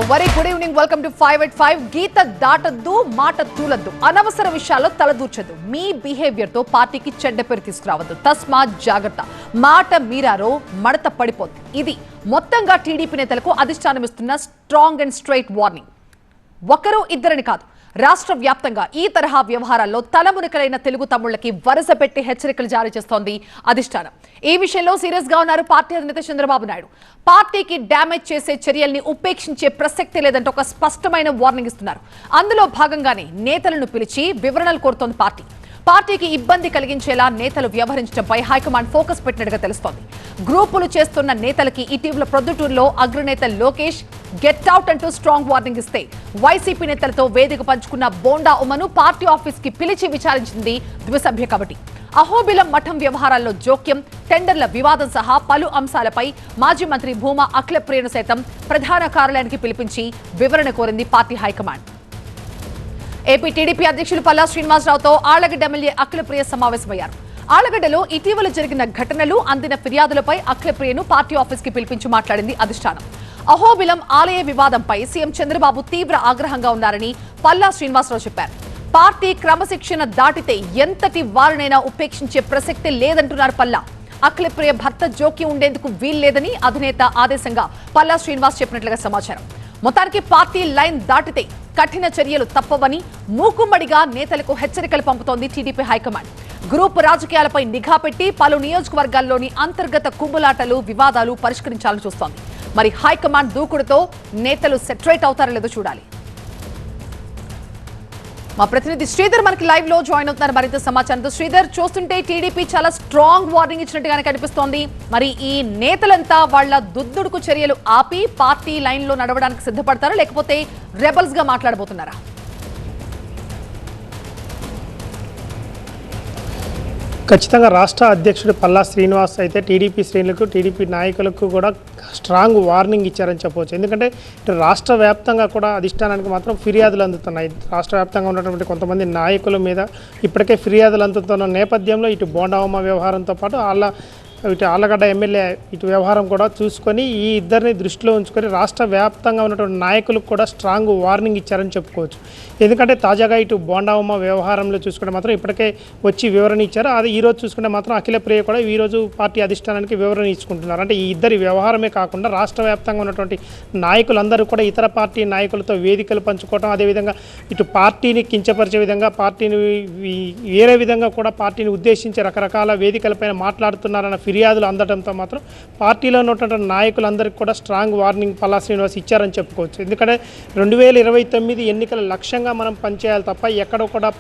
Very good evening. Welcome to 5 at 5. గీత దాటద్దు, మాట తూలద్దు, అనవసర విషయాల్లో తలదూర్చద్దు. మీ బిహేవియర్ తో పార్టీకి చెడ్డ పేరు తీసుకురావద్దు. తస్మాత్ జాగ్రత్త. మాట మీరారో మడత పడిపోతుంది. ఇది మొత్తంగా టీడీపీ నేతలకు అధిష్టానం ఇస్తున్న స్ట్రాంగ్ అండ్ స్ట్రైట్ వార్నింగ్. ఒకరు ఇద్దరని కాదు, రాష్ట్ర వ్యాప్తంగా ఈ తరహా వ్యవహారాల్లో తలమునకలైన తెలుగు తమ్ముళ్లకి వరుస పెట్టి హెచ్చరికలు జారీ చేస్తోంది అధిష్టానం. ఈ విషయంలో సీరియస్ గా ఉన్నారు పార్టీ అధినేత చంద్రబాబు నాయుడు. పార్టీకి డ్యామేజ్ చేసే చర్యల్ని ఉపేక్షించే ప్రసక్తే లేదంటే ఒక స్పష్టమైన వార్నింగ్ ఇస్తున్నారు. అందులో భాగంగానే నేతలను పిలిచి వివరణలు కోరుతోంది పార్టీ. పార్టీకి ఇబ్బంది కలిగించేలా నేతలు వ్యవహరించడంపై హైకమాండ్ ఫోకస్ పెట్టినట్టుగా తెలుస్తోంది. గ్రూపులు చేస్తున్న నేతలకి ఇటీవల ప్రొద్దుటూరులో అగ్రనేత లోకేష్ గెట్ అవుట్ అంటూ స్ట్రాంగ్ వార్నింగ్ ఇస్తే, వైసీపీ నేతలతో వేదిక పంచుకున్న బోండా ఉమను పార్టీ ఆఫీస్ కి పిలిచి విచారించింది ద్విసభ్య కమిటీ. అహోబిలం మఠం వ్యవహారాల్లో జోక్యం, టెండర్ల వివాదం సహా పలు అంశాలపై మాజీ మంత్రి భూమా అఖిలప్రియను సైతం ప్రధాన కార్యాలయానికి పిలిపించి వివరణ కోరింది పార్టీ హైకమాండ్. ఏపీ టీడీపీ అధ్యక్షులు పల్లా శ్రీనివాసరావుతో ఆళ్లగడ్డ ఎమ్మెల్యే అఖిలప్రియ సమావేశమయ్యారు. ఆళ్లగడ్డలో ఇటీవల జరిగిన ఘటనలు, అందిన ఫిర్యాదులపై అఖిలప్రియను పార్టీ ఆఫీస్ కి పిలిపించి మాట్లాడింది అధిష్టానం. అహోబిలం ఆలయ వివాదంపై సీఎం చంద్రబాబు తీవ్ర ఆగ్రహంగా ఉన్నారని పల్లా శ్రీనివాసరావు చెప్పారు. పార్టీ క్రమశిక్షణ దాటితే ఎంతటి వారినైనా ఉపేక్షించే ప్రసక్తే లేదంటున్నారు పల్లా. అఖిలప్రియ భర్త జోక్యం ఉండేందుకు వీల్లేదని అధినేత ఆదేశంగా పల్లా శ్రీనివాస్ చెప్పినట్లుగా సమాచారం. మొత్తానికి పార్టీ లైన్ దాటితే కఠిన చర్యలు తప్పవని మూకుమ్మడిగా నేతలకు హెచ్చరికలు పంపుతోంది టీడీపీ హైకమాండ్. గ్రూప్ రాజకీయాలపై నిఘా పెట్టి పలు నియోజకవర్గాల్లోని అంతర్గత కుమ్ములాటలు, వివాదాలు పరిష్కరించాలని చూస్తోంది. మరి హైకమాండ్ దూకుడుతో నేతలు సెటరేట్ అవుతారో లేదో చూడాలి. మా ప్రతినిధి శ్రీధర్ మనకి లైవ్ లో జాయిన్ అవుతున్నారు మరింత సమాచారంతో. శ్రీధర్, చూస్తుంటే టీడీపీ చాలా స్ట్రాంగ్ వార్నింగ్ ఇచ్చినట్టుగానే కనిపిస్తోంది. మరి ఈ నేతలంతా వాళ్ళ దుద్దుడుకు చర్యలు ఆపి పార్టీ లైన్ లో నడవడానికి సిద్ధపడతారా, లేకపోతే రెబల్స్ గా మాట్లాడబోతున్నారా? ఖచ్చితంగా రాష్ట్ర అధ్యక్షుడు పల్లా శ్రీనివాస్ అయితే టీడీపీ శ్రేణులకు, టీడీపీ నాయకులకు కూడా స్ట్రాంగ్ వార్నింగ్ ఇచ్చారని చెప్పవచ్చు. ఎందుకంటే రాష్ట్ర వ్యాప్తంగా కూడా అధిష్టానానికి మాత్రం ఫిర్యాదులు అందుతున్నాయి. రాష్ట్ర వ్యాప్తంగా ఉన్నటువంటి కొంతమంది నాయకుల మీద ఇప్పటికే ఫిర్యాదులు అందుతున్న నేపథ్యంలో ఇటు బోండా ఉమ వ్యవహారంతో పాటు ఇటు ఆళ్లగడ్డ ఎమ్మెల్యే ఇటు వ్యవహారం కూడా చూసుకొని ఈ ఇద్దరిని దృష్టిలో ఉంచుకొని రాష్ట్ర వ్యాప్తంగా ఉన్నటువంటి నాయకులకు కూడా స్ట్రాంగ్ వార్నింగ్ ఇచ్చారని చెప్పుకోవచ్చు. ఎందుకంటే తాజాగా ఇటు బోండా ఉమ వ్యవహారంలో చూసుకుంటే మాత్రం ఇప్పటికే వచ్చి వివరణ ఇచ్చారు. అది ఈరోజు చూసుకుంటే మాత్రం అఖిలప్రియ కూడా ఈరోజు పార్టీ అధిష్టానానికి వివరణ ఇచ్చుకుంటున్నారు. అంటే ఈ ఇద్దరి వ్యవహారమే కాకుండా రాష్ట్ర వ్యాప్తంగా ఉన్నటువంటి నాయకులందరూ కూడా ఇతర పార్టీ నాయకులతో వేదికలు పంచుకోవడం, అదేవిధంగా ఇటు పార్టీని కించపరిచే విధంగా, పార్టీని వేరే విధంగా కూడా పార్టీని ఉద్దేశించి రకరకాల వేదికలపైన మాట్లాడుతున్నారన్న ఫిర్యాదులు అందడంతో మాత్రం పార్టీలో ఉన్నటువంటి నాయకులందరికీ కూడా స్ట్రాంగ్ వార్నింగ్ పల్లా శ్రీనివాస్ ఇచ్చారని చెప్పుకోవచ్చు. ఎందుకంటే 2029 ఎన్నికల లక్ష్యంగా మనం పనిచేయాలి తప్ప ఎక్కడ కూడా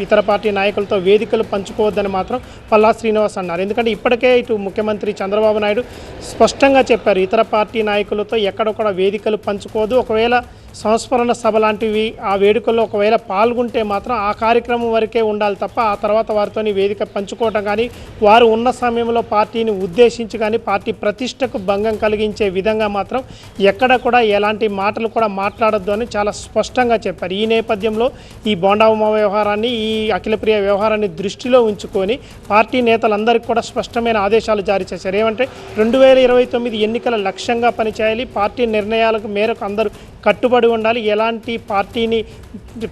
ఇతర పార్టీ నాయకులతో వేదికలు పంచుకోవద్దని మాత్రం పల్లా శ్రీనివాస్ అన్నారు. ఎందుకంటే ఇప్పటికే ఇటు ముఖ్యమంత్రి చంద్రబాబు నాయుడు స్పష్టంగా చెప్పారు, ఇతర పార్టీ నాయకులతో ఎక్కడ కూడా వేదికలు పంచుకోవద్దు. ఒకవేళ సంస్మరణ సభ లాంటివి ఆ వేడుకల్లో ఒకవేళ పాల్గొంటే మాత్రం ఆ కార్యక్రమం వరకే ఉండాలి తప్ప ఆ తర్వాత వారితో వేదిక పంచుకోవటం కానీ, వారు ఉన్న సమయంలో పార్టీని ఉద్దేశించి కానీ పార్టీ ప్రతిష్టకు భంగం కలిగించే విధంగా మాత్రం ఎక్కడ కూడా ఎలాంటి మాటలు కూడా మాట్లాడొద్దు అని చాలా స్పష్టంగా చెప్పారు. ఈ నేపథ్యంలో ఈ బోండా ఉమ వ్యవహారాన్ని, ఈ అఖిలప్రియ వ్యవహారాన్ని దృష్టిలో ఉంచుకొని పార్టీ నేతలందరికీ కూడా స్పష్టమైన ఆదేశాలు జారీ చేశారు. ఏమంటే 2029 ఎన్నికల లక్ష్యంగా పనిచేయాలి, పార్టీ నిర్ణయాలకు మేరకు అందరూ కట్టుబడి ఉండాలి, ఎలాంటి పార్టీని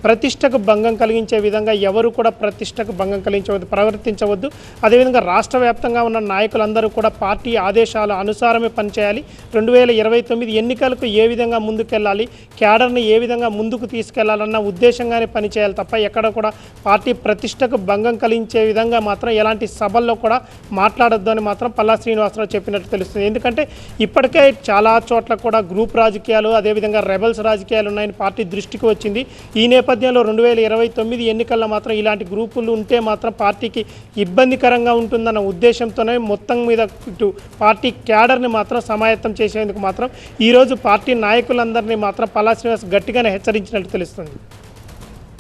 ప్రతిష్టకు భంగం కలిగించే విధంగా ఎవరు కూడా ప్రతిష్టకు భంగం కలిగించవద్దు, ప్రవర్తించవద్దు. అదేవిధంగా రాష్ట్ర వ్యాప్తంగా ఉన్న నాయకులందరూ కూడా పార్టీ ఆదేశాల అనుసారమే పనిచేయాలి. 2029 ఎన్నికలకు ఏ విధంగా ముందుకెళ్ళాలి, క్యాడర్ని ఏ విధంగా ముందుకు తీసుకెళ్లాలన్న ఉద్దేశంగానే పనిచేయాలి తప్ప ఎక్కడ కూడా పార్టీ ప్రతిష్టకు భంగం కలిగించే విధంగా మాత్రం ఎలాంటి సభల్లో కూడా మాట్లాడొద్దు అని మాత్రం పల్లా శ్రీనివాసరావు చెప్పినట్టు తెలుస్తుంది. ఎందుకంటే ఇప్పటికే చాలా చోట్ల కూడా గ్రూప్ రాజకీయాలు, అదేవిధంగా రెబల్స్ రాజకీయాలు ఉన్నాయని పార్టీ దృష్టికి వచ్చింది. ఈ నేపథ్యంలో 2029 ఎన్నికల్లో మాత్రం ఇలాంటి గ్రూపులు ఉంటే మాత్రం పార్టీకి ఇబ్బందికరంగా ఉంటుందన్న ఉద్దేశంతోనే మొత్తం మీద ఇటు పార్టీ క్యాడర్ని మాత్రం సమాయత్తం చేసేందుకు మాత్రం ఈరోజు పార్టీ నాయకులందరినీ మాత్రం పల్లా శ్రీనివాస్ గట్టిగానే హెచ్చరించినట్టు తెలుస్తుంది.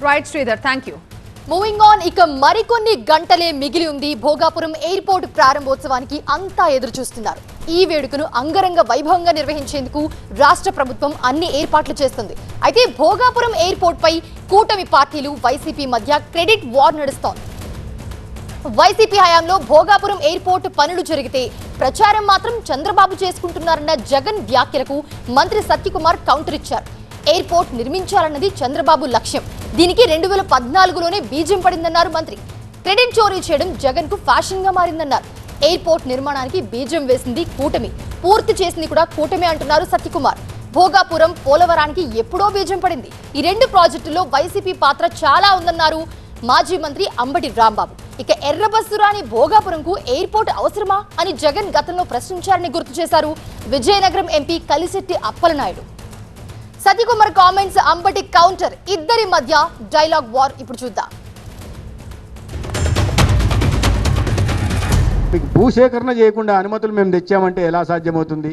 Right Sridhar, thank you. Moving on, ఇక మరికొన్ని గంటలే మిగిలి ఉంది భోగాపురం ఎయిర్పోర్ట్ ప్రారంభోత్సవానికి అంతా ఎదురు చూస్తున్నారు. ఈ వేడుకను అంగరంగ వైభవంగా నిర్వహించేందుకు రాష్ట్ర ప్రభుత్వం అన్ని ఏర్పాట్లు చేస్తుంది. అయితే భోగాపురం ఎయిర్పోర్ట్ పై కూటమి పార్టీలు, వైసీపీ మధ్య క్రెడిట్ వార్ నడుస్తోంది. వైసీపీ హయాంలో భోగాపురం ఎయిర్పోర్ట్ పనులు జరిగితే ప్రచారం మాత్రం చంద్రబాబు చేసుకుంటున్నారన్న జగన్ వ్యాఖ్యలకు మంత్రి సత్యకుమార్ కౌంటర్ ఇచ్చారు. ఎయిర్పోర్ట్ నిర్మించాలన్నది చంద్రబాబు లక్ష్యం. దీనికి 2014లోనే బీజం పడిందన్నారు మంత్రి. క్రెడిట్ చోరీ చేయడం జగన్ కు ఫ్యాషన్ గా మారిందన్నారు. ఎయిర్పోర్ట్ నిర్మాణానికి బీజం వేసింది కూటమి, పూర్తి చేసింది కూడా కూటమి అంటున్నారు సత్యకుమార్. భోగాపురం, పోలవరానికి ఎప్పుడో బీజం పడింది. ఈ 2 ప్రాజెక్టుల్లో వైసీపీ పాత్ర చాలా ఉందన్నారు మాజీ మంత్రి అంబటి రాంబాబు. ఇక ఎర్రబస్సు రాని భోగాపురంకు ఎయిర్పోర్ట్ అవసరమా అని జగన్ గతంలో ప్రశ్నించారని గుర్తు చేశారు Vizianagaram MP Kalisetti Appalanaidu. Satyakumar comments, Ambati counter, ఇద్దరి మధ్య డైలాగ్ వార్ ఇప్పుడు చూద్దాం. భూసేకరణ చేయకుండా అనుమతులు మేము తెచ్చామంటే ఎలా సాధ్యమవుతుంది?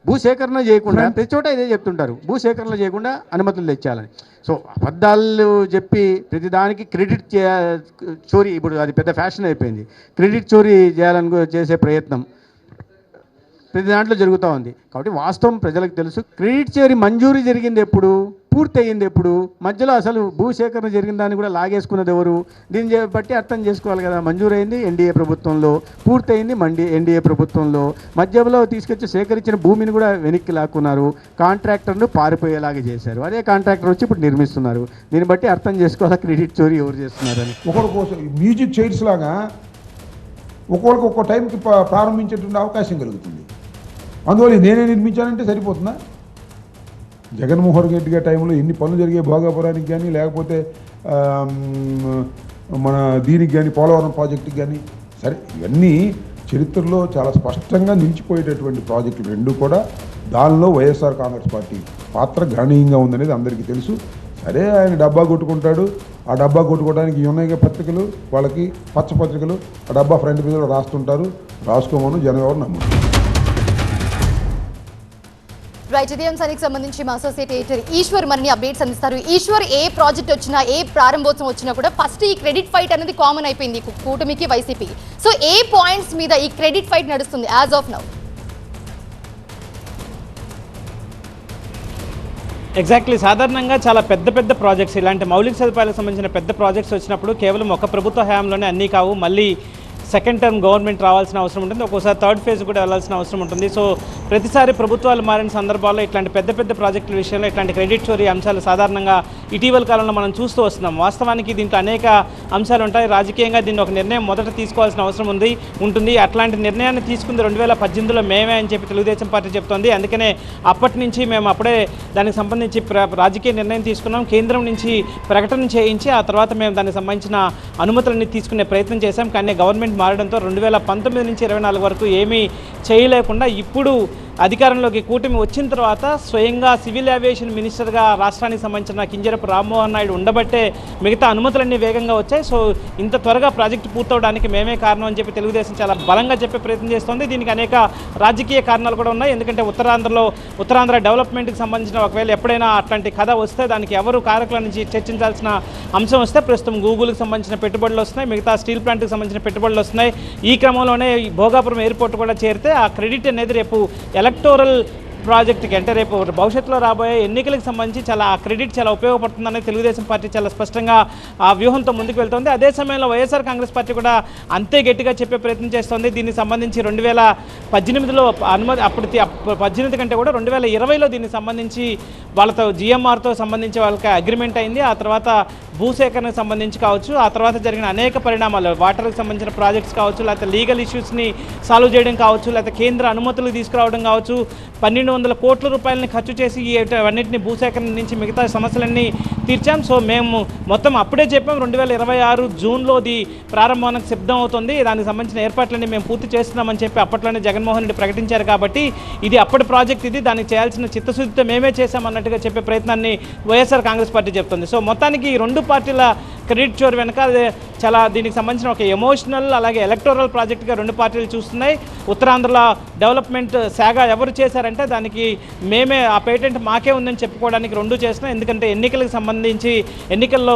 భూసేకరణ చేయకుండా ప్రతి చోట ఇదే చెప్తుంటారు, భూసేకరణ చేయకుండా అనుమతులు తెచ్చాలని. సో అబద్ధాలు చెప్పి ప్రతిదానికి క్రెడిట్ చోరీ, ఇప్పుడు అది పెద్ద ఫ్యాషన్ అయిపోయింది. క్రెడిట్ చోరీ చేయాలని చేసే ప్రయత్నం ప్రతి దాంట్లో జరుగుతూ ఉంది. కాబట్టి వాస్తవం ప్రజలకు తెలుసు. క్రెడిట్ చోరీ మంజూరీ జరిగింది ఎప్పుడు, పూర్తి అయ్యింది ఎప్పుడు, మధ్యలో అసలు భూసేకరణ జరిగిన దాన్ని కూడా లాగేసుకున్నది ఎవరు? దీన్ని బట్టి అర్థం చేసుకోవాలి కదా. మంజూరైంది ఎన్డీఏ ప్రభుత్వంలో, పూర్తయింది ఎన్డీఏ ప్రభుత్వంలో, మధ్యలో తీసుకొచ్చి సేకరించిన భూమిని కూడా వెనక్కి లాక్కున్నారు. కాంట్రాక్టర్ను పారిపోయేలాగా చేశారు. అదే కాంట్రాక్టర్ వచ్చి ఇప్పుడు నిర్మిస్తున్నారు. దీన్ని బట్టి అర్థం చేసుకోవాలి క్రెడిట్ చోరీ ఎవరు చేస్తున్నారని. ఒకరికోసం మ్యూజిక్ చైర్స్ లాగా ఒక్కొక్కరికి ఒక్కో టైంకి ప్రారంభించేటువంటి అవకాశం కలుగుతుంది. అందువల్ల నేనే నిర్మించానంటే సరిపోతుందా? జగన్మోహన్ రెడ్డి గారి టైంలో ఎన్ని పనులు జరిగాయి భోగాపురానికి కానీ, లేకపోతే మన దీనికి కానీ, పోలవరం ప్రాజెక్టుకి కానీ. సరే, ఇవన్నీ చరిత్రలో చాలా స్పష్టంగా నిలిచిపోయేటటువంటి ప్రాజెక్టులు 2 కూడా. దానిలో వైఎస్ఆర్ కాంగ్రెస్ పార్టీ పాత్ర గణనీయంగా ఉందనేది అందరికీ తెలుసు. సరే, ఆయన డబ్బా కొట్టుకుంటాడు. ఆ డబ్బా కొట్టుకోవడానికి ఉన్నాయి పత్రికలు, వాళ్ళకి పచ్చ పత్రికలు, ఆ డబ్బా ఫ్రంట్ పేజీలో రాస్తుంటారు. రాసుకోమను, జనం ఎవరు నమ్మరు. రైట్, ఇదే అంశానికి సంబంధించి మా అసోసియేట్ ఎడిటర్ ఈశ్వర్ మరిన్ని అప్డేట్స్ అందిస్తారు. ఈశ్వర్, ఏ ప్రాజెక్ట్ వచ్చినా, ఏ ప్రారంభోత్సవం వచ్చినా కూడా ఫస్ట్ ఈ క్రెడిట్ ఫైట్ అనేది కామన్ అయిపోయింది కూటమికి, వైసీపీకి. సో ఏ పాయింట్స్ మీద ఈ క్రెడిట్ ఫైట్ నడుస్తుంది యాజ్ ఆఫ్ నౌ? ఎగ్జాక్ట్లీ, సాధారణంగా చాలా పెద్ద ప్రాజెక్ట్స్, ఇలాంటి మౌలిక సదుపాయాలకు సంబంధించిన పెద్ద ప్రాజెక్ట్స్ వచ్చినప్పుడు కేవలం ఒక ప్రభుత్వ హయాంలోనే అన్నీ కావు. మళ్ళీ సెకండ్ టర్మ్ గవర్నమెంట్ రావాల్సిన అవసరం ఉంటుంది, ఒక్కోసారి థర్డ్ ఫేజ్ కూడా వెళ్ళాల్సిన అవసరం ఉంటుంది. సో ప్రతిసారి ప్రభుత్వాలు మారిన సందర్భాల్లో ఇట్లాంటి పెద్ద ప్రాజెక్టుల విషయంలో ఇట్లాంటి క్రెడిట్ చోరీ అంశాలు సాధారణంగా ఇటీవల కాలంలో మనం చూస్తూ వస్తున్నాం. వాస్తవానికి దీంట్లో అనేక అంశాలు ఉంటాయి. రాజకీయంగా దీన్ని ఒక నిర్ణయం మొదట తీసుకోవాల్సిన అవసరం ఉంటుంది. అట్లాంటి నిర్ణయాన్ని తీసుకుంది 2018లో మేమే అని చెప్పి తెలుగుదేశం పార్టీ చెప్తోంది. అందుకనే అప్పటి నుంచి మేము అప్పుడే దానికి సంబంధించి రాజకీయ నిర్ణయం తీసుకున్నాం. కేంద్రం నుంచి ప్రకటన చేయించి ఆ తర్వాత మేము దానికి సంబంధించిన అనుమతులన్నీ తీసుకునే ప్రయత్నం చేశాం. కానీ గవర్నమెంట్ మారడంతో 2019 నుంచి 24 వరకు ఏమీ చేయలేకుండా ఇప్పుడు అధికారంలోకి కూటమి వచ్చిన తర్వాత స్వయంగా సివిల్ ఏవియేషన్ మినిస్టర్గా రాష్ట్రానికి సంబంధించిన కింజరపు రామ్మోహన్ నాయుడు ఉండబట్టే మిగతా అనుమతులన్నీ వేగంగా వచ్చాయి. సో ఇంత త్వరగా ప్రాజెక్టు పూర్తవడానికి మేమే కారణం అని చెప్పి తెలుగుదేశం చాలా బలంగా చెప్పే ప్రయత్నం చేస్తోంది. దీనికి అనేక రాజకీయ కారణాలు కూడా ఉన్నాయి. ఎందుకంటే ఉత్తరాంధ్ర డెవలప్మెంట్కి సంబంధించిన ఒకవేళ ఎప్పుడైనా అట్లాంటి కథ వస్తే దానికి ఎవరు కారకుల నుంచి చర్చించాల్సిన అంశం వస్తే ప్రస్తుతం గూగుల్కి సంబంధించిన పెట్టుబడులు వస్తున్నాయి, మిగతా స్టీల్ ప్లాంట్కి సంబంధించిన పెట్టుబడులు వస్తున్నాయి. ఈ క్రమంలోనే భోగాపురం ఎయిర్పోర్ట్ కూడా చేరితే ఆ క్రెడిట్ అనేది రేపు ఎలక్టోరల్ ప్రాజెక్టుకి, అంటే రేపు భవిష్యత్తులో రాబోయే ఎన్నికలకు సంబంధించి చాలా ఆ క్రెడిట్ చాలా ఉపయోగపడుతుందని తెలుగుదేశం పార్టీ చాలా స్పష్టంగా ఆ వ్యూహంతో ముందుకు వెళ్తుంది. అదే సమయంలో వైఎస్ఆర్ కాంగ్రెస్ పార్టీ కూడా అంతే గట్టిగా చెప్పే ప్రయత్నం చేస్తోంది. దీనికి సంబంధించి 2018లో అనుమతి, అప్పుడు 18 కంటే కూడా 2020లో దీనికి సంబంధించి వాళ్ళతో జిఎంఆర్తో సంబంధించి వాళ్ళకి అగ్రిమెంట్ అయింది. ఆ తర్వాత భూసేకరణకు సంబంధించి కావచ్చు, ఆ తర్వాత జరిగిన అనేక పరిణామాలు, వాటర్కి సంబంధించిన ప్రాజెక్ట్స్ కావచ్చు, లేకపోతే లీగల్ ఇష్యూస్ని సాల్వ్ చేయడం కావచ్చు, లేకపోతే కేంద్ర అనుమతులు తీసుకురావడం కావచ్చు, 1200 కోట్ల రూపాయలని ఖర్చు చేసి అన్నింటినీ భూసేకరణ నుంచి మిగతా సమస్యలన్నీ తీర్చాం. సో మేము మొత్తం అప్పుడే చెప్పాం 2026 జూన్లోది ప్రారంభానికి సిద్ధం అవుతుంది, దానికి సంబంధించిన ఏర్పాట్లన్నీ మేము పూర్తి చేస్తున్నామని చెప్పి అప్పట్లోనే జగన్మోహన్ రెడ్డి ప్రకటించారు. కాబట్టి ఇది అప్పటి ప్రాజెక్ట్, ఇది దానికి చేయాల్సిన చిత్తశుద్ధితో మేమే చేశామన్నట్టుగా చెప్పే ప్రయత్నాన్ని వైఎస్ఆర్ కాంగ్రెస్ పార్టీ చెప్తుంది. సో మొత్తానికి ఈ 2 పార్టీల క్రెడిట్ చోర్ వెనక చాలా దీనికి సంబంధించిన ఒక ఎమోషనల్ అలాగే ఎలక్టోరల్ ప్రాజెక్ట్గా 2 పార్టీలు చూస్తున్నాయి. ఉత్తరాంధ్రలో డెవలప్మెంట్ శాఖ ఎవరు చేశారంటే దానికి మేమే, ఆ పేటెంట్ మాకే ఉందని చెప్పుకోవడానికి 2 చేస్తున్నాం. ఎందుకంటే ఎన్నికలకు సంబంధించి ఎన్నికల్లో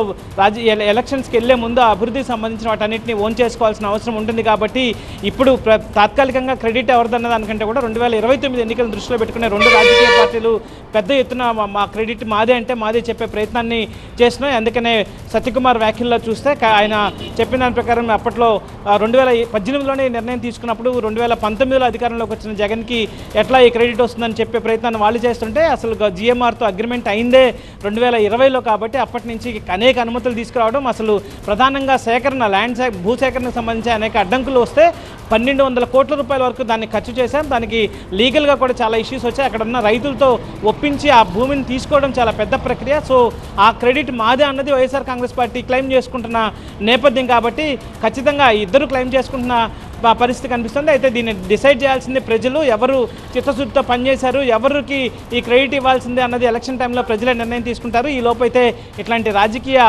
ఎలక్షన్స్కి వెళ్ళే ముందు అభివృద్ధికి సంబంధించిన వాటన్నిటిని ఓన్ చేసుకోవాల్సిన అవసరం ఉంటుంది. కాబట్టి ఇప్పుడు తాత్కాలికంగా క్రెడిట్ ఎవరిదన్న దానికంటే కూడా 2029 ఎన్నికలను దృష్టిలో పెట్టుకునే 2 రాజకీయ పార్టీలు పెద్ద ఎత్తున మా క్రెడిట్ మాదే అంటే మాదే చెప్పే ప్రయత్నాన్ని చేస్తున్నాయి. అందుకనే సత్యకుమార్ వారి వ్యాఖ్యల్లో చూస్తే ఆయన చెప్పిన దాని ప్రకారం అప్పట్లో 2018లోనే నిర్ణయం తీసుకున్నప్పుడు 2019లో అధికారంలోకి వచ్చిన జగన్కి ఎట్లా ఈ క్రెడిట్ వస్తుందని చెప్పే ప్రయత్నాన్ని వాళ్ళు చేస్తుంటే అసలు GMRతో అగ్రిమెంట్ అయిందే 2020లో కాబట్టి అప్పటి నుంచి అనేక అనుమతులు తీసుకురావడం, అసలు ప్రధానంగా సేకరణ భూసేకరణకు సంబంధించి అనేక అడ్డంకులు వస్తే 1200 కోట్ల రూపాయల వరకు దాన్ని ఖర్చు చేశాం. దానికి లీగల్గా కూడా చాలా ఇష్యూస్ వచ్చాయి. అక్కడ ఉన్న రైతులతో ఒప్పించి ఆ భూమిని తీసుకోవడం చాలా పెద్ద ప్రక్రియ. సో ఆ క్రెడిట్ మాదే అన్నది వైఎస్ఆర్ కాంగ్రెస్ పార్టీ క్లెయిమ్ చేసుకుంటున్న నేపథ్యం కాబట్టి ఖచ్చితంగా ఇద్దరు క్లెయిమ్ చేసుకుంటున్న పరిస్థితి కనిపిస్తుంది. అయితే దీన్ని డిసైడ్ చేయాల్సింది ప్రజలు, ఎవరు చిత్తశుద్ధితో పనిచేశారు, ఎవరికి ఈ క్రెడిట్ ఇవ్వాల్సిందే అన్నది ఎలక్షన్ టైంలో ప్రజలే నిర్ణయం తీసుకుంటారు. ఈ లోపు అయితే ఇట్లాంటి రాజకీయ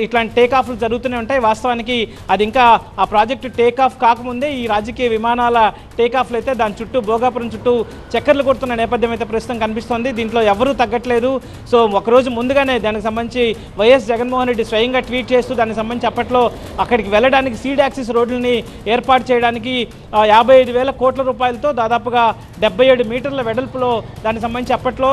ఇట్లాంటి టేక్ ఆఫ్లు జరుగుతూనే ఉంటాయి. వాస్తవానికి అది ఇంకా ఆ ప్రాజెక్టు టేక్ ఆఫ్ కాకముందే ఈ రాజకీయ విమానాల టేక్ ఆఫ్లు అయితే దాని చుట్టూ భోగాపురం చుట్టూ చక్కర్లు కొడుతున్న నేపథ్యం అయితే ప్రస్తుతం కనిపిస్తోంది. దీంట్లో ఎవరూ తగ్గట్లేదు. సో ఒకరోజు ముందుగానే దానికి సంబంధించి వైఎస్ జగన్మోహన్ రెడ్డి స్వయంగా ట్వీట్ చేస్తూ దానికి సంబంధించి అప్పట్లో అక్కడికి వెళ్ళడానికి సీడ్ యాక్సిస్ రోడ్లని ఏర్పాటు చేయడానికి 55,000 కోట్ల రూపాయలతో దాదాపుగా 77 మీటర్ల వెడల్పులో దానికి సంబంధించి అప్పట్లో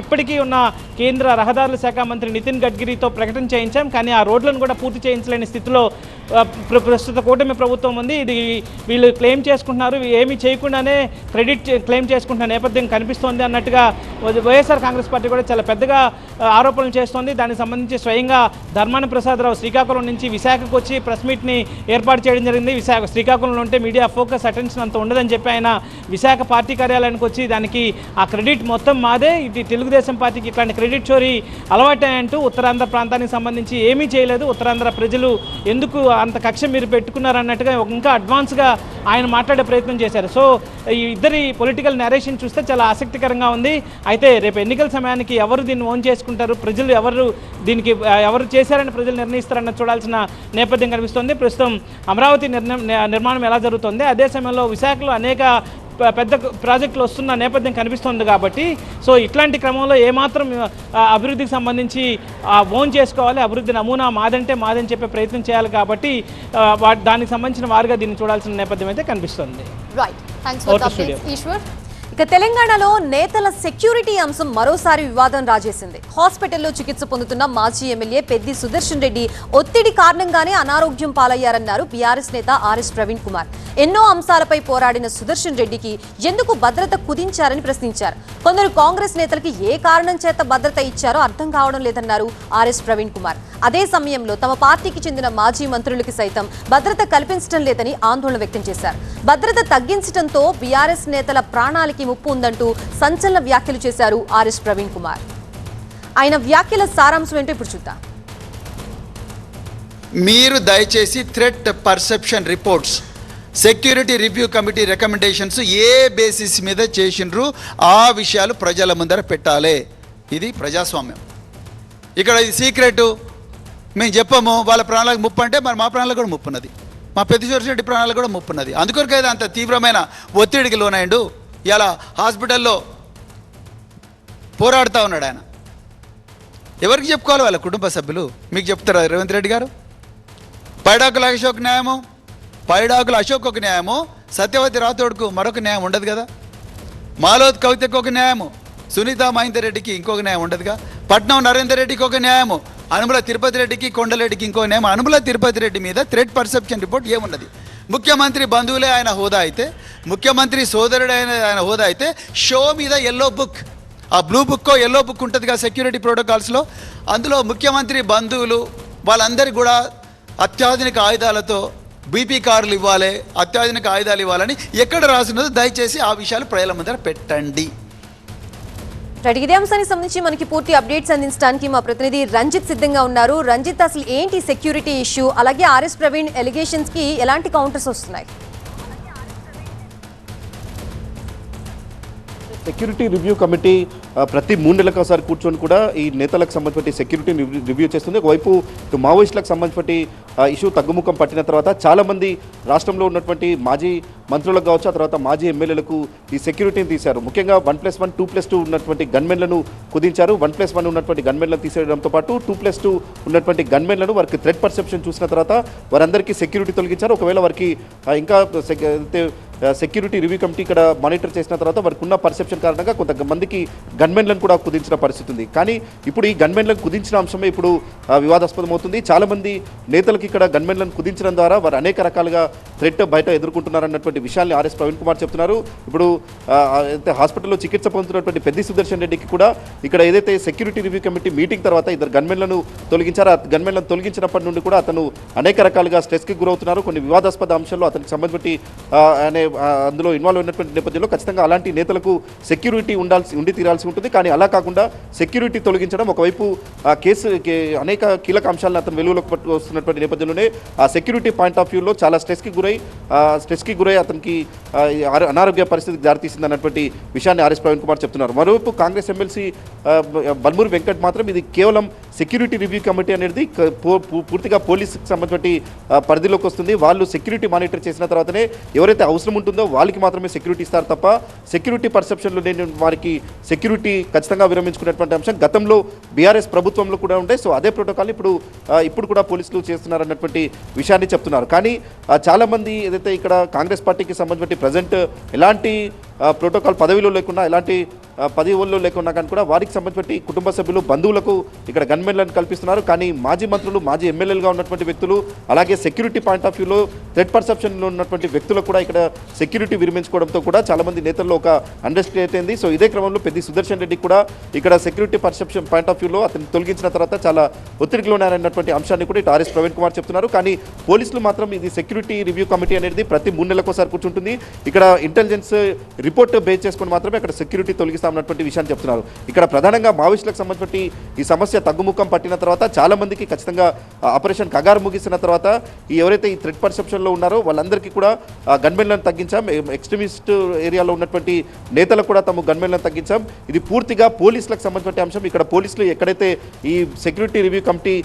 ఇప్పటికీ ఉన్న కేంద్ర రహదారుల శాఖ మంత్రి నితిన్ గడ్కరీతో ప్రకటన చేయించాం. కానీ ఆ రోడ్లను కూడా పూర్తి చేయించలేని స్థితిలో ప్రస్తుత కూటమి ప్రభుత్వం ఉంది. ఇది వీళ్ళు క్లెయిమ్ చేసుకుంటున్నారు, ఏమీ చేయకుండానే క్రెడిట్ క్లెయిమ్ చేసుకుంటున్న నేపథ్యం కనిపిస్తోంది అన్నట్టుగా వైఎస్ఆర్ కాంగ్రెస్ పార్టీ కూడా చాలా పెద్దగా ఆరోపణలు చేస్తోంది. దానికి సంబంధించి స్వయంగా ధర్మాన ప్రసాదరావు శ్రీకాకుళం నుంచి విశాఖకు వచ్చి ప్రెస్ మీట్ని ఏర్పాటు చేయడం జరిగింది. శ్రీకాకుళంలో ఉంటే మీడియా ఫోకస్ అటెన్షన్ అంత ఉండదని చెప్పి ఆయన విశాఖ పార్టీ కార్యాలయానికి వచ్చి దానికి ఆ క్రెడిట్ మొత్తం మాదే, ఇది తెలుగుదేశం పార్టీకి ఇట్లాంటి క్రెడిట్ చోరీ అలవాటాయంటూ ఉత్తరాంధ్ర ప్రాంతానికి సంబంధించి ఏమీ చేయలేదు, ఉత్తరాంధ్ర ప్రజలు ఎందుకు అంత కక్ష మీరు పెట్టుకున్నారన్నట్టుగా ఇంకా అడ్వాన్స్గా ఆయన మాట్లాడే ప్రయత్నం చేశారు. సో ఈ ఇద్దరి పొలిటికల్ నరేషన్ చూస్తే చాలా ఆసక్తికరంగా ఉంది. అయితే రేపు ఎన్నికల సమయానికి ఎవరు దీన్ని ఓన్ చేసుకుంటారు, ప్రజలు ఎవరు చేశారని ప్రజలు నిర్ణయిస్తారన్న చూడాల్సిన నేపథ్యం కనిపిస్తోంది. ప్రస్తుతం అమరావతి నిర్మాణం ఎలా జరుగుతుంది, అదే సమయంలో విశాఖలో అనేక పెద్ద ప్రాజెక్టులు వస్తున్న నేపథ్యం కనిపిస్తుంది కాబట్టి సో ఇట్లాంటి క్రమంలో ఏమాత్రం అభివృద్ధికి సంబంధించి ఓన్ చేసుకోవాలి, అభివృద్ధి నమూనా మాదని చెప్పే ప్రయత్నం చేయాలి కాబట్టి దానికి సంబంధించిన వారుగా దీన్ని చూడాల్సిన నేపథ్యం అయితే కనిపిస్తుంది. ఇక తెలంగాణలో నేతల సెక్యూరిటీ అంశం మరోసారి వివాదం రాజేసింది. హాస్పిటల్లో చికిత్స పొందుతున్న మాజీ ఎమ్మెల్యే పెద్ది సుదర్శన్ రెడ్డి ఒత్తిడి కారణంగానే అనారోగ్యం పాలయ్యారన్నారు బీఆర్ఎస్ నేత ఆర్ఎస్ ప్రవీణ్ కుమార్. ఎన్నో అంశాలపై పోరాడిన సుదర్శన్ రెడ్డికి ఎందుకు భద్రత కుదించారని ప్రశ్నించారు. కొందరు కాంగ్రెస్ నేతలకి ఏ కారణం చేత భద్రత ఇచ్చారో అర్థం కావడం లేదన్నారు ఆర్ఎస్ ప్రవీణ్ కుమార్. అదే సమయంలో తమ పార్టీకి చెందిన మాజీ మంత్రులకి సైతం భద్రత కల్పించడం లేదని ఆందోళన వ్యక్తం చేశారు. భద్రత తగ్గించడంతో బీఆర్ఎస్ నేతల ప్రాణాలకి ముప్పు ఉందంటూ సంచలన వ్యాఖ్యలు చేశారు ఆర్ఎస్ ప్రవీణ్ కుమార్. ఆయన వ్యాఖ్యల సారాంశం ఏంటో ఇప్పుడు చూద్దాం. మీరు దయచేసి threat perception reports, security review committee recommendations ఏ బేసిస్ మీద చేసిండ్రు ఆ విషయాలు ప్రజల ముందర పెట్టాలి. ఇది ప్రజాస్వామ్యం. ఇక్కడ ఇది సీక్రెట్ మేము చెప్పము, వాళ్ళ ప్రాణాలకు ముప్పు అంటే మరి మా ప్రాణాలకు కూడా ముప్పు ఉన్నది, మా పెద్ద రెడ్డి ప్రాణాలకు కూడా ముప్పు ఉన్నది. అందుకొరకైతే అంత తీవ్రమైన ఒత్తిడికి లోనైండు. ఇలా హాస్పిటల్లో పోరాడుతూ ఉన్నాడు ఆయన. ఎవరికి చెప్పుకోవాలి? వాళ్ళ కుటుంబ సభ్యులు. మీకు చెప్తారా రేవంత్ రెడ్డి గారు? పైడాకుల అశోక్ న్యాయము, పైడాకుల అశోక్ ఒక న్యాయము, సత్యవతి రాథోడ్కు మరొక న్యాయం ఉండదు కదా? మాలోత్ కవితకు ఒక న్యాయము, సునీత మహేందర్ రెడ్డికి ఇంకొక న్యాయం ఉండదుగా? పట్నం నరేందర్ రెడ్డికి ఒక న్యాయము, అనుముల తిరుపతి రెడ్డికి కొండలరెడ్డికి ఇంకో న్యాయం. అనుముల తిరుపతి రెడ్డి మీద థ్రెట్ పర్సెప్షన్ రిపోర్ట్ ఏమున్నది? ముఖ్యమంత్రి బంధువులే ఆయన హోదా అయితే, ముఖ్యమంత్రి సోదరుడు ఆయన హోదా అయితే షో మీద ఎల్లో బుక్, ఆ బ్లూ బుక్కో ఎల్లో బుక్ ఉంటుందిగా సెక్యూరిటీ ప్రోటోకాల్స్లో, అందులో ముఖ్యమంత్రి బంధువులు వాళ్ళందరికీ కూడా అత్యాధునిక ఆయుధాలతో బీపీ కార్లు ఇవ్వాలి, అత్యాధునిక ఆయుధాలు ఇవ్వాలని ఎక్కడ రాసినదో దయచేసి ఆ విషయాలు ప్రజల ముందర పెట్టండి. ఇదే అంశానికి సంబంధించి మనకి పూర్తి అప్డేట్స్ అందించడానికి మా ప్రతినిధి రంజిత్ సిద్ధంగా ఉన్నారు. రంజిత్, అసలు ఏంటి సెక్యూరిటీ ఇష్యూ, అలాగే ఆర్ఎస్ ప్రవీణ్ ఎలిగేషన్స్ కి ఎలాంటి కౌంటర్స్ వస్తున్నాయి? సెక్యూరిటీ రివ్యూ కమిటీ ప్రతి 3 నెలలకు ఒకసారి కూర్చొని కూడా ఈ నేతలకు సంబంధించి సెక్యూరిటీ రివ్యూ చేస్తుంది. ఒకవైపు మావోయిస్టులకు సంబంధించి ఇష్యూ తగ్గుముఖం పట్టిన తర్వాత చాలామంది రాష్ట్రంలో ఉన్నటువంటి మాజీ మంత్రులకు కావచ్చు, ఆ తర్వాత మాజీ ఎమ్మెల్యేలకు ఈ సెక్యూరిటీని తీశారు. ముఖ్యంగా 1+1, 2+2 ఉన్నటువంటి గన్మెన్లను కుదించారు. 1+1 ఉన్నటువంటి గన్మెన్లను తీసేయడంతో పాటు 2+2 ఉన్నటువంటి గన్మెన్లను వారికి థ్రెట్ పర్సెప్షన్ చూసిన తర్వాత వారందరికీ సెక్యూరిటీ తొలగించారు. ఒకవేళ వారికి ఇంకా సెక్యూరిటీ రివ్యూ కమిటీ ఇక్కడ మానిటర్ చేసిన తర్వాత వారికి ఉన్న పర్సెప్షన్ కారణంగా కొంతమందికి గన్మెన్లను కూడా కుదించిన పరిస్థితి ఉంది. కానీ ఇప్పుడు ఈ గన్మెన్లను కుదించిన అంశమే ఇప్పుడు వివాదాస్పదం అవుతుంది. చాలామంది నేతలకు ఇక్కడ గన్మెన్లను కుదించడం ద్వారా వారు అనేక రకాలుగా థ్రెట్ బయట ఎదుర్కొంటున్నారన్నటువంటి విషయాన్ని ఆర్ఎస్ ప్రవీణ్ కుమార్ చెప్తున్నారు. ఇప్పుడు అయితే హాస్పిటల్లో చికిత్స పొందుతున్నటువంటి పెద్ది సుదర్శన్ రెడ్డికి కూడా ఇక్కడ ఏదైతే సెక్యూరిటీ రివ్యూ కమిటీ మీటింగ్ తర్వాత ఇద్దరు గన్మెన్లను తొలగించారు. ఆ గన్మెన్లను తొలగించినప్పటి నుండి కూడా అతను అనేక రకాలుగా స్ట్రెస్కి గురవుతున్నారు. కొన్ని వివాదాస్పద అంశాల్లో అతనికి సంబంధించి అందులో ఇన్వాల్వ్ అయినటువంటి నేపథ్యంలో ఖచ్చితంగా అలాంటి నేతలకు సెక్యూరిటీ ఉండి తీరాల్సి ఉంటుంది. కానీ అలా కాకుండా సెక్యూరిటీ తొలగించడం ఒకవైపు కేసు అనేక కీలక అంశాలను అతను వెలుగులోకి వస్తున్నటువంటి నేపథ్యంలోనే ఆ సెక్యూరిటీ పాయింట్ ఆఫ్ వ్యూలో చాలా స్ట్రెస్కి గురై అతనికి అనారోగ్య పరిస్థితికి దారితీసింది అన్నటువంటి విషయాన్ని ఆర్ఎస్ ప్రవీణ్ కుమార్ చెప్తున్నారు. మరోవైపు కాంగ్రెస్ ఎమ్మెల్సీ బల్మూరి వెంకట్ మాత్రం ఇది కేవలం సెక్యూరిటీ రివ్యూ కమిటీ అనేది పూర్తిగా పోలీసుకి సంబంధించి పరిధిలోకి వస్తుంది. వాళ్ళు సెక్యూరిటీ మానిటర్ చేసిన తర్వాతనే ఎవరైతే అవసరం ఉంటుందో వాళ్ళకి మాత్రమే సెక్యూరిటీ ఇస్తారు తప్ప సెక్యూరిటీ పర్సెప్షన్లో నేను వారికి సెక్యూరిటీ ఖచ్చితంగా విరమించుకునేటువంటి అంశం గతంలో బీఆర్ఎస్ ప్రభుత్వంలో కూడా ఉంటాయి. సో అదే ప్రోటోకాల్ ఇప్పుడు కూడా పోలీసులు చేస్తున్నారన్నటువంటి విషయాన్ని చెప్తున్నారు. కానీ చాలామంది ఏదైతే ఇక్కడ కాంగ్రెస్ పార్టీకి సంబంధించి ప్రజెంట్ ఎలాంటి ప్రోటోకాల్ పదవిలో లేకుండా ఎలాంటి పదవుల్లో లేకున్నా కానీ కూడా వారికి సంబంధించి కుటుంబ సభ్యులు బంధువులకు ఇక్కడ గన్మెన్లను కల్పిస్తున్నారు. కానీ మాజీ మంత్రులు మాజీ ఎమ్మెల్యేలుగా ఉన్నటువంటి వ్యక్తులు అలాగే సెక్యూరిటీ పాయింట్ ఆఫ్ వ్యూలో థ్రెట్ పర్సెప్షన్లో ఉన్నటువంటి వ్యక్తులకు కూడా ఇక్కడ సెక్యూరిటీ విరమించుకోవడంతో కూడా చాలామంది నేతల్లో ఒక అండర్స్టాండ్ అయింది. సో ఇదే క్రమంలో పెద్ది సుదర్శన్ రెడ్డి కూడా ఇక్కడ సెక్యూరిటీ పర్సెప్షన్ పాయింట్ ఆఫ్ వ్యూలో అతను తొలగించిన తర్వాత చాలా ఒత్తిడికి లోనైనటువంటి అంశాన్ని కూడా ఇటు ఆర్ఎస్ ప్రవీణ్ కుమార్ చెప్తున్నారు. కానీ పోలీసులు మాత్రం ఇది సెక్యూరిటీ రివ్యూ కమిటీ అనేది ప్రతి 3 నెలలకోసారి కూర్చుంటుంది. ఇక్కడ ఇంటెలిజెన్స్ రిపోర్ట్ బేస్ చేసుకుని మాత్రమే అక్కడ సెక్యూరిటీ తొలగిస్తామన్నటువంటి విషయాన్ని చెప్తున్నారు. ఇక్కడ ప్రధానంగా మావోయిస్టులకు సంబంధించి ఈ సమస్య తగ్గుముఖం పట్టిన తర్వాత చాలా మందికి ఖచ్చితంగా ఆపరేషన్ కగారు ముగిసిన తర్వాత ఎవరైతే ఈ థ్రెట్ పర్సెప్షన్లో ఉన్నారో వాళ్ళందరికీ కూడా గన్మెన్లను తగ్గించాం. ఎక్స్ట్రీమిస్ట్ ఏరియాలో ఉన్నటువంటి నేతలకు కూడా తమ గన్మెన్లను తగ్గించాం. ఇది పూర్తిగా పోలీసులకు సంబంధించిన అంశం. ఇక్కడ పోలీసులు ఎక్కడైతే ఈ సెక్యూరిటీ రివ్యూ కమిటీ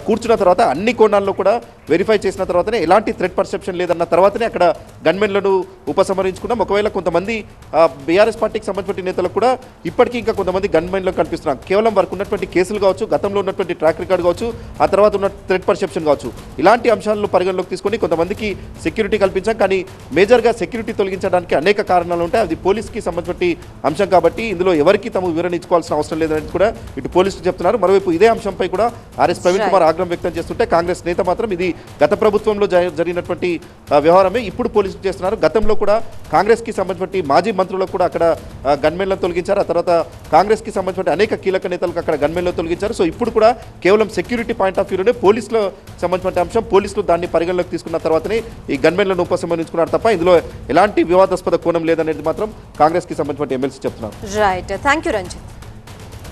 కూర్చున్న తర్వాత అన్ని కోణాల్లో కూడా వెరిఫై చేసిన తర్వాతనే ఎలాంటి థ్రెట్ పర్సెప్షన్ లేదన్న తర్వాతనే అక్కడ గన్మెన్లను ఉపసంహరించుకున్నాం. ఒకవేళ కొంతమంది బీఆర్ఎస్ పార్టీకి సంబంధించిన నేతలకు కూడా ఇప్పటికీ ఇంకా కొంతమంది గన్మెన్లకు కల్పిస్తున్నాం. కేవలం వారికి ఉన్నటువంటి కేసులు కావచ్చు, గతంలో ఉన్నటువంటి ట్రాక్ రికార్డ్ కావచ్చు, ఆ తర్వాత ఉన్న థ్రెట్ పర్సెప్షన్ కావచ్చు, ఇలాంటి అంశాలను పరిగణలోకి తీసుకొని కొంతమందికి సెక్యూరిటీ కల్పించాం. కానీ మేజర్గా సెక్యూరిటీ తొలగించడానికి అనేక కారణాలు ఉంటాయి. అది పోలీస్కి సంబంధించిన అంశం కాబట్టి ఇందులో ఎవరికి తమ వివరణ ఇచ్చుకోవాల్సిన అవసరం లేదని కూడా ఇటు పోలీసులు చెప్తున్నారు. మరోవైపు ఇదే అంశంపై కూడా ఆర్ఎస్ ప్రవీణ్ కుమార్ ఆగ్రహం వ్యక్తం చేస్తుంటే కాంగ్రెస్ నేత మాత్రం ఇది గత ప్రభుత్వంలో జరిగినటువంటి వ్యవహారమే ఇప్పుడు పోలీసులు చేస్తున్నారు. గతంలో కూడా కాంగ్రెస్కి సంబంధించిన మాజీ మంత్రులకు కూడా అక్కడ గన్మెన్లను తొలగించారు. ఆ తర్వాత కాంగ్రెస్కి సంబంధించిన అనేక కీలక నేతలకు అక్కడ గన్మెన్లను తొలగించారు. సో ఇప్పుడు కూడా కేవలం సెక్యూరిటీ పాయింట్ ఆఫ్ వ్యూలోనే పోలీసుల సంబంధించిన అంశం పోలీసులు దాన్ని పరిగణలోకి తీసుకున్న తర్వాతనే ఈ గన్మెన్లను ఉపసంహరించుకున్నారు తప్ప ఇందులో ఎలాంటి వివాదాస్పద కోణం లేదనేది మాత్రం కాంగ్రెస్కి సంబంధించిన ఎమ్మెల్సీ చెప్తున్నారు. Right, thank you Ranjith.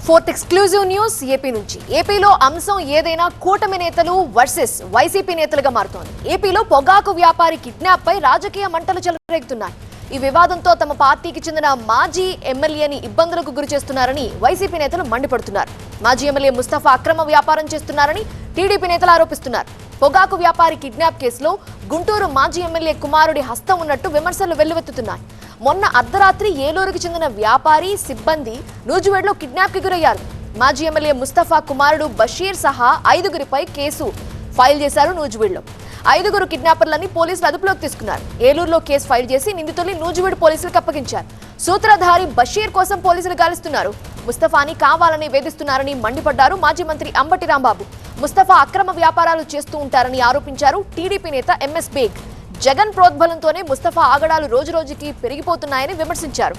Fourth exclusive news AP నుంచి. ఏపీలో అంశం ఏదైనా కూటమి నేతలు వర్సెస్ వైసీపీ నేతలుగా మారుతోంది. ఏపీలో పొగాకు వ్యాపారి కిడ్నాప్ పై రాజకీయ మంటలు చెలరేగుతున్నాయి. ఈ వివాదంతో తమ పార్టీకి చెందిన మాజీ ఎమ్మెల్యేని ఇబ్బందులకు గురి చేస్తున్నారని వైసీపీ నేతలు మండిపడుతున్నారు. మాజీ ఎమ్మెల్యే ముస్తఫా అక్రమ వ్యాపారం చేస్తున్నారని టీడీపీ నేతలు ఆరోపిస్తున్నారు. పొగాకు వ్యాపారి కిడ్నాప్ కేసులో గుంటూరు మాజీ ఎమ్మెల్యే కుమారుడి హస్తం ఉన్నట్టు విమర్శలు వెల్లువెత్తుతున్నాయి. మొన్న అర్ధరాత్రి ఏలూరుకి చెందిన వ్యాపారి సిబ్బంది నూజివేడ్లో కిడ్నాప్ కి గురయ్యారు. మాజీ ఎమ్మెల్యే ముస్తఫా కుమారుడు బషీర్ సహా 5గురిపై కేసు ఫైల్ చేశారు నూజివేడ్లో. 5గురు కిడ్నాపర్లని పోలీసులు అదుపులోకి తీసుకున్నారు. ఏలూరులో కేసు ఫైల్ చేసి నిందితుల్ని నూజివేడ్ పోలీసులకు అప్పగించారు. సూత్రధారి బషీర్ కోసం పోలీసులు గాలిస్తున్నారు. ముస్తఫాని కావాలని వేధిస్తున్నారని మండిపడ్డారు మాజీ మంత్రి అంబటి రాంబాబు. ముస్తఫా అక్రమ వ్యాపారాలు చేస్తూ ఉంటారని ఆరోపించారు టీడీపీ నేత ఎంఎస్ బేగ్. జగన్ ప్రోద్బలంతోనే ముస్తఫా ఆగడాలు రోజురోజుకి పెరిగిపోతున్నాయని విమర్శించారు.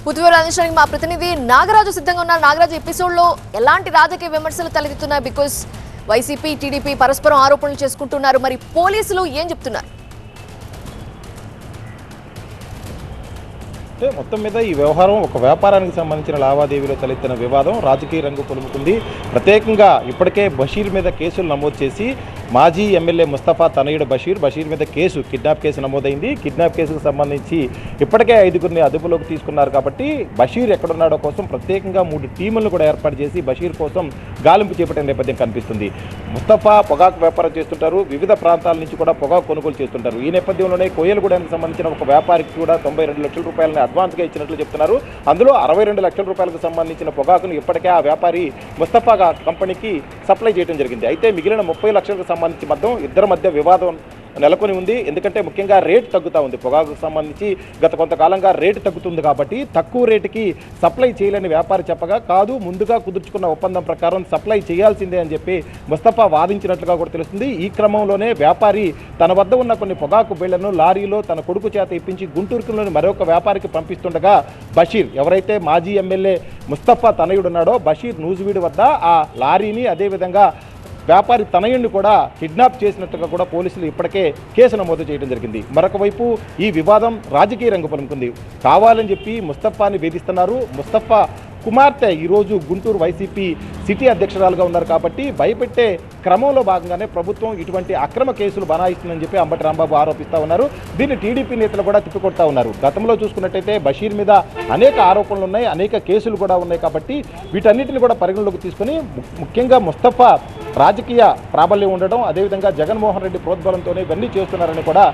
పూర్తిగా అందించడానికి మా ప్రతినిధి నాగరాజు సిద్ధంగా ఉన్నారు. నాగరాజు, ఎపిసోడ్ లో ఎలాంటి రాజకీయ విమర్శలు తలెత్తుతున్నాయి? బికాస్ వైసీపీ టీడీపీ పరస్పరం ఆరోపణలు చేసుకుంటున్నారు. మరి పోలీసులు ఏం చెప్తున్నారు? అంటే మొత్తం మీద ఈ వ్యవహారం ఒక వ్యాపారానికి సంబంధించిన లావాదేవీలో తలెత్తిన వివాదం రాజకీయ రంగు పులుముకుంది. ప్రత్యేకంగా ఇప్పటికే బషీర్ మీద కేసులు నమోదు చేసి మాజీ ఎమ్మెల్యే ముస్తఫా తనయుడు బషీర్ మీద కిడ్నాప్ కేసు నమోదైంది. కిడ్నాప్ కేసుకు సంబంధించి ఇప్పటికే 5గురిని అదుపులోకి తీసుకున్నారు. కాబట్టి బషీర్ ఎక్కడున్నాడో కోసం ప్రత్యేకంగా 3 టీములను కూడా ఏర్పాటు చేసి బషీర్ కోసం గాలింపు చేపట్టిన నేపథ్యం కనిపిస్తుంది. ముస్తఫా పొగాకు వ్యాపారం చేస్తుంటారు. వివిధ ప్రాంతాల నుంచి కూడా పొగాకు కొనుగోలు చేస్తుంటారు. ఈ నేపథ్యంలోనే కోయలగూడెంకి సంబంధించిన ఒక వ్యాపారికి కూడా 92 లక్షల రూపాయలని అడ్వాన్స్గా ఇచ్చినట్లు చెప్తున్నారు. అందులో 62 లక్షల రూపాయలకు సంబంధించిన పొగాకును ఇప్పటికే ఆ వ్యాపారి ముస్తఫా కంపెనీకి సప్లై చేయడం జరిగింది. అయితే మిగిలిన 30 లక్షలకు సంబంధించి ఇద్దరి మధ్య వివాదం నెలకొని ఉంది. ఎందుకంటే ముఖ్యంగా రేటు తగ్గుతూ ఉంది. పొగాకు సంబంధించి గత కొంతకాలంగా రేటు తగ్గుతుంది కాబట్టి తక్కువ రేటుకి సప్లై చేయలేని వ్యాపారి చెప్పగా, కాదు ముందుగా కుదుర్చుకున్న ఒప్పందం ప్రకారం సప్లై చేయాల్సిందే అని చెప్పి ముస్తఫా వాదించినట్లుగా కూడా తెలుస్తుంది. ఈ క్రమంలోనే వ్యాపారి తన వద్ద ఉన్న కొన్ని పొగాకు బిళ్లను లారీలో తన కొడుకు చేత ఇప్పించి గుంటూరులోని మరొక వ్యాపారికి పంపిస్తుండగా బషీర్, ఎవరైతే మాజీ ఎమ్మెల్యే ముస్తఫా తనయుడున్నాడో బషీర్ నూజివీడు వద్ద ఆ లారీని అదేవిధంగా వ్యాపారి తనయుడిని కూడా కిడ్నాప్ చేసినట్టుగా కూడా పోలీసులు ఇప్పటికే కేసు నమోదు చేయడం జరిగింది. మరొక వైపు ఈ వివాదం రాజకీయ రంగు పలుకుతుంది. కావాలని చెప్పి ముస్తఫాని వేధిస్తున్నారు. ముస్తఫా కుమార్తె ఈరోజు గుంటూరు వైసీపీ సిటీ అధ్యక్షురాలుగా ఉన్నారు కాబట్టి భయపెట్టే క్రమంలో భాగంగానే ప్రభుత్వం ఇటువంటి అక్రమ కేసులు బనాయిస్తుందని చెప్పి అంబటి రాంబాబు ఆరోపిస్తూ ఉన్నారు. దీన్ని టీడీపీ నేతలు కూడా తిప్పికొడతా ఉన్నారు. గతంలో చూసుకున్నట్టయితే బషీర్ మీద అనేక ఆరోపణలు ఉన్నాయి, అనేక కేసులు కూడా ఉన్నాయి కాబట్టి వీటన్నిటిని కూడా పరిగణలోకి తీసుకుని ముఖ్యంగా ముస్తఫా రాజకీయ ప్రాబల్యం ఉండడం, అదేవిధంగా జగన్మోహన్ రెడ్డి ప్రోద్బలంతోనే ఇవన్నీ చేస్తున్నారని కూడా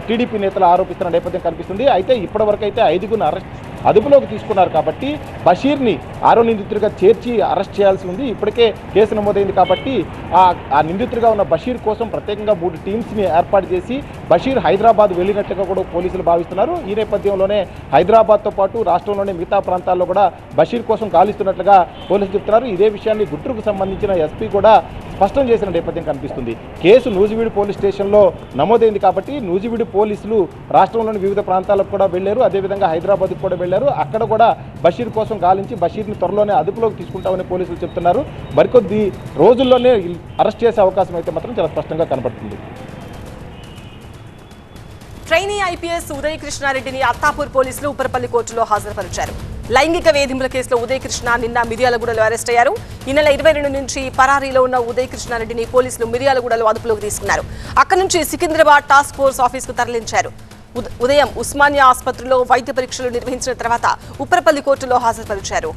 టీడీపీ నేతలు ఆరోపిస్తున్న నేపథ్యం కనిపిస్తుంది. అయితే ఇప్పటివరకు అయితే 5గురిని అదుపులోకి తీసుకున్నారు కాబట్టి బషీర్ని 6వ నిందితుడిగా చేర్చి అరెస్ట్ చేయాల్సి ఉంది. ఇప్పటికే కేసు నమోదైంది కాబట్టి ఆ నిందితుడిగా ఉన్న బషీర్ కోసం ప్రత్యేకంగా 3 టీమ్స్ని ఏర్పాటు చేసి బషీర్ హైదరాబాద్ వెళ్ళినట్టుగా కూడా పోలీసులు భావిస్తున్నారు. ఈ నేపథ్యంలోనే హైదరాబాద్తో పాటు రాష్ట్రంలోని మిగతా ప్రాంతాల్లో కూడా బషీర్ కోసం గాలిస్తున్నట్లుగా పోలీసులు చెప్తున్నారు. ఇదే విషయాన్ని గుంటూరుకు సంబంధించిన ఎస్పీ కూడా స్పష్టం చేసిన నేపథ్యం కనిపిస్తుంది. కేసు నూజివీడు పోలీస్ స్టేషన్లో నమోదైంది కాబట్టి నూజివీడు పోలీసులు రాష్ట్రంలోని వివిధ ప్రాంతాలకు కూడా వెళ్లారు, అదేవిధంగా హైదరాబాద్కు కూడా వెళ్లారు. అక్కడ కూడా బషీర్ కోసం గాలించి బషీర్ని త్వరలోనే అదుపులోకి తీసుకుంటామని పోలీసులు చెప్తున్నారు. మరికొద్ది రోజుల్లోనే అరెస్ట్ చేసే అవకాశం అయితే మాత్రం చాలా స్పష్టంగా కనబడుతుంది. ట్రైనీ ఐపీఎస్ ఉదయ్ కృష్ణారెడ్డిని అత్తాపూర్ పోలీసులు ఉపరపల్లి కోర్టులో హాజరుపరిచారు. లైంగిక వేధింపుల కేసులో ఉదయ్ కృష్ణ నిన్న మిర్యాలగూడలో అరెస్ట్ అయ్యారు. ఈ నెల 22 నుంచి పరారీలో ఉన్న ఉదయ్ కృష్ణారెడ్డిని పోలీసులు మిర్యాలగూడలో అదుపులోకి తీసుకున్నారు. అక్కడి నుంచి సికింద్రాబాద్ టాస్క్ ఫోర్స్ ఆఫీసుకు తరలించారు. ఉదయం ఉస్మానియా ఆసుపత్రిలో వైద్య పరీక్షలు నిర్వహించిన తర్వాత ఉపరపల్లి కోర్టులో హాజరుపరిచారు.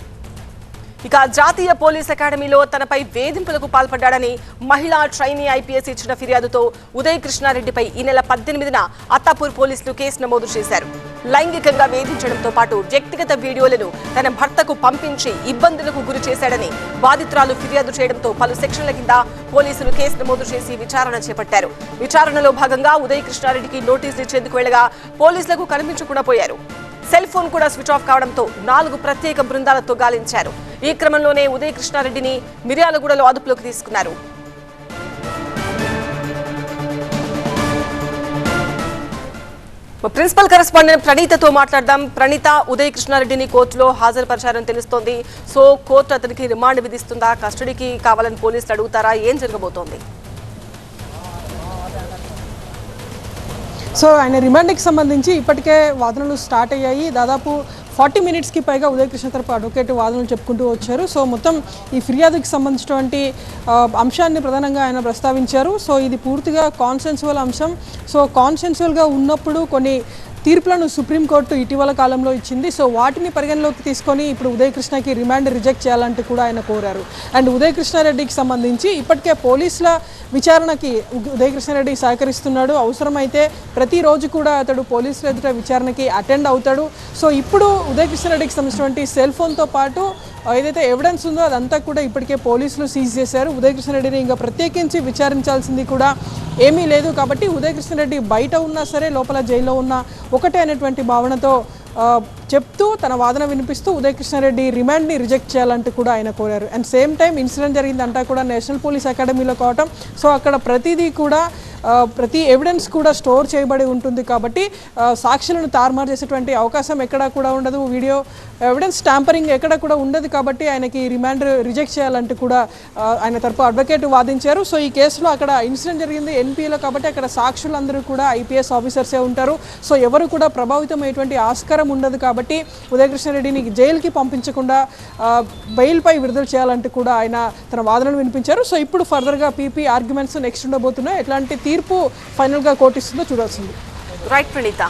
ఇక జాతీయ పోలీస్ అకాడమీలో తనపై వేధింపులకు పాల్పడ్డాడని మహిళా ట్రైనీ ఐపీఎస్ ఇచ్చిన ఫిర్యాదుతో ఉదయ్ కృష్ణారెడ్డిపై ఈ నెల 18న అత్తాపూర్ పోలీసులు కేసు నమోదు చేశారు. లైంగికంగా వేధించడంతో పాటు వ్యక్తిగత వీడియోలను తన భర్తకు పంపించి ఇబ్బందులకు గురి చేశాడని బాధితురాలు ఫిర్యాదు చేయడంతో పలు సెక్షన్ల కింద పోలీసులు కేసు నమోదు చేసి విచారణ చేపట్టారు. విచారణలో భాగంగా ఉదయ్ కృష్ణారెడ్డికి నోటీసులు ఇచ్చేందుకు వెళ్లగా పోలీసులకు కనిపించకుండా పోయారు. సెల్ ఫోన్ కూడా స్విచ్ ఆఫ్ కావడంతో 4 ప్రత్యేక బృందాలతో గాలించారు. ఈ క్రమంలోనే ఉదయ్ కృష్ణారెడ్డిని మిర్యాలగూడలో అదుపులోకి తీసుకున్నారు. ప్రిన్సిపల్ కరెస్పాండెంట్ ప్రణీతతో మాట్లాడదాం. ప్రణీత, ఉదయ్ కృష్ణారెడ్డిని కోర్టులో హాజరుపరిచారని తెలుస్తోంది. సో కోర్టు అతనికి రిమాండ్ విధిస్తుందా, కస్టడీకి కావాలని పోలీసులు అడుగుతారా, ఏం జరగబోతోంది? సో ఆయన రిమాండ్కి సంబంధించి ఇప్పటికే వాదనలు స్టార్ట్ అయ్యాయి. దాదాపు 40 మినిట్స్కి పైగా ఉదయ్ కృష్ణ తరపు అడ్వకేట్ వాదనలు చెప్పుకుంటూ వచ్చారు. సో మొత్తం ఈ ఫిర్యాదుకి సంబంధించినటువంటి అంశాన్ని ప్రధానంగా ఆయన ప్రస్తావించారు. సో ఇది పూర్తిగా కాన్సెన్సువల్ అంశం. సో కాన్సెన్సువల్గా ఉన్నప్పుడు కొన్ని తీర్పులను సుప్రీంకోర్టు ఇటీవల కాలంలో ఇచ్చింది. సో వాటిని పరిగణలోకి తీసుకొని ఇప్పుడు ఉదయ్ కృష్ణకి రిమాండ్ రిజెక్ట్ చేయాలంటూ కూడా ఆయన కోరారు. అండ్ ఉదయ్ కృష్ణారెడ్డికి సంబంధించి ఇప్పటికే పోలీసుల విచారణకి ఉదయ్ కృష్ణారెడ్డి సహకరిస్తున్నాడు. అవసరమైతే ప్రతిరోజు కూడా అతడు పోలీసుల ఎదుట విచారణకి అటెండ్ అవుతాడు. సో ఇప్పుడు ఉదయ్ కృష్ణారెడ్డికి సంబంధించినటువంటి సెల్ ఫోన్తో పాటు ఏదైతే ఎవిడెన్స్ ఉందో అదంతా కూడా ఇప్పటికే పోలీసులు సీజ్ చేశారు. ఉదయ్ కృష్ణారెడ్డిని ఇంకా ప్రత్యేకించి విచారించాల్సింది కూడా ఏమీ లేదు కాబట్టి ఉదయ్ కృష్ణారెడ్డి బయట ఉన్నా సరే లోపల జైల్లో ఉన్న ఒకటే అనేటువంటి భావనతో చెప్తూ తన వాదన వినిపిస్తూ ఉదయ్ కృష్ణారెడ్డి రిమాండ్ని రిజెక్ట్ చేయాలంటూ కూడా ఆయన కోరారు. అండ్ సేమ్ టైం ఇన్సిడెంట్ జరిగిందంటా కూడా నేషనల్ పోలీస్ అకాడమీలో కావటం, సో అక్కడ ప్రతిదీ కూడా ప్రతి ఎవిడెన్స్ కూడా స్టోర్ చేయబడి ఉంటుంది కాబట్టి సాక్షులను తారుమారు చేసేటువంటి అవకాశం ఎక్కడా కూడా ఉండదు. వీడియో ఎవిడెన్స్ ట్యాంపరింగ్ ఎక్కడ కూడా ఉండదు కాబట్టి ఆయనకి రిమాండ్ రిజెక్ట్ చేయాలంటూ కూడా ఆయన తరపు అడ్వకేట్ వాదించారు. సో ఈ కేసులో అక్కడ ఇన్సిడెంట్ జరిగింది ఎన్పీలో కాబట్టి అక్కడ సాక్షులందరూ కూడా ఐపీఎస్ ఆఫీసర్సే ఉంటారు. సో ఎవరు కూడా ప్రభావితమయ్యేటువంటి ఆస్కారం ఉండదు కాబట్టి ఉదయ్ కృష్ణారెడ్డిని జైలుకి పంపించకుండా బెయిల్పై విడుదల చేయాలంటూ కూడా ఆయన తన వాదనలు వినిపించారు. సో ఇప్పుడు ఫర్దర్గా పీపీ ఆర్గ్యుమెంట్స్ నెక్స్ట్ ఉండబోతున్నాయి. ఎట్లాంటి తీర్పు ఫైనల్గా కోర్టు ఇస్తుందో చూడాల్సింది. రైట్ ప్రణీత.